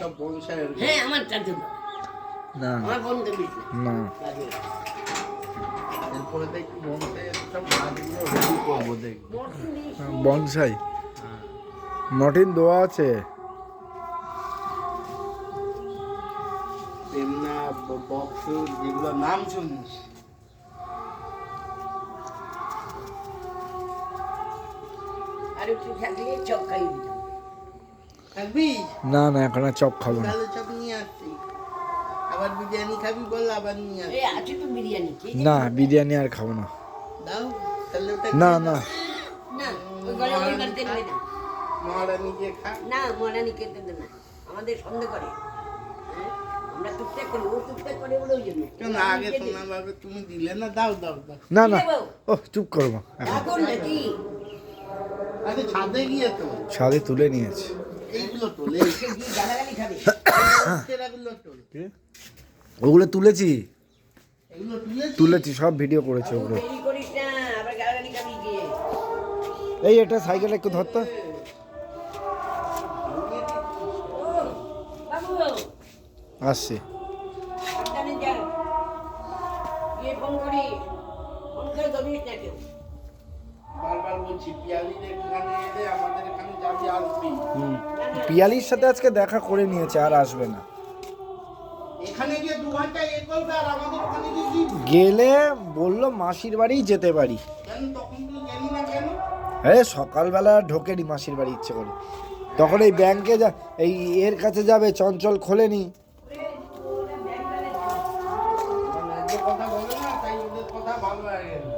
সব বংশের হ্যাঁ আমার চাচু না আমার বন্ধু না এরপরে দেখি বংশে সব গাছগুলো রেডি করবো দেখবো বনসাই মর্টিন দোয়া আছে। তেমনা বক্স যেগুলো নাম শুনিস আর একটু থাকলে চপ খাইয়ে দিতাম। খাবি? না না এখন আর চপ খাবো না। তাহলে চপ নিয়ে আসছি। আবার বিরিয়ানি খাবি বল, আবার নিয়ে আসছি। এই আছে তো বিরিয়ানি না বিরিয়ানি আর খাবো না। দাও তাহলে ওটা না দিয়ে না দাও। না ওই গলে ওই করতে নেবে না মহারানী যে খা। না মহারানি খেতে দেবে না আমাদের সন্দেহ করে আমরা টুকটাক করি ও টুকটাক করে বলে ওই জন্য কেন আগে সোনা বাবা তুমি দিলে না? দাও দাও দাও। না না ও চুপ করবো এখন এখন নাকি আরে ছাদে গিয়ে তো ছাদে তুলে নিয়েছে। এইগুলো তোলে সে কি গালাগালি খাবে সেরাগুলো তোলে। ওগুলো তুলেছি এগুলো তুলেছি। তুলেছি সব ভিডিও করেছি ওগুলো। দেরি করিস না আবার গালাগালি খাবি গিয়ে এই এটা সাইকেল একটু ধরতো। ও বাবু আসছি। সাবধানে যা গিয়ে ফোন করি ফোন করে ধরিস না কেউ বারবার বলছি পিয়ালিদের এখানে এলে আমাদের এখানে যাবি, আসবি। পিয়ালির সাথে আজকে দেখা করে নিয়েছে আর আসবে না। এখানে গিয়ে 2 ঘন্টা করবে আর আমাদের ওখানে গিয়ে কি? গেলে বললো মাসির বাড়ি যেতে পারি। কেন তখন তুই গেলি না কেন? সকালবেলা ঢোকেনি মাসির বাড়ি ইচ্ছে করে। তখন এই ব্যাংকে যা এই এর কাছে যাবে চঞ্চল খোলেনি। যে কথা বলে না তাই ওদের কথা ভালো লাগে না।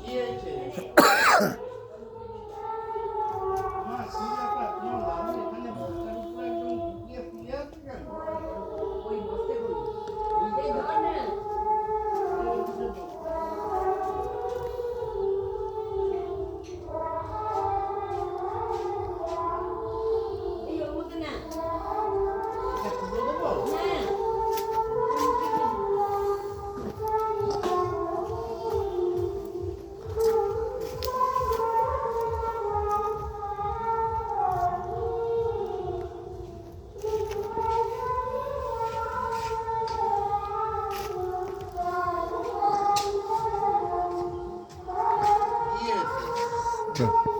কি হয়েছে? মা, কি ব্যাপার? তোমার লালু এখানে বস্তার উপরে একদম ঢুকিয়ে শুয়ে আছে কেন? ওই বসতে করি এই ধর না এই দুটো দে এই ওর মধ্যে না এটা তুলে দেবো? না কি হয়েছে? চল।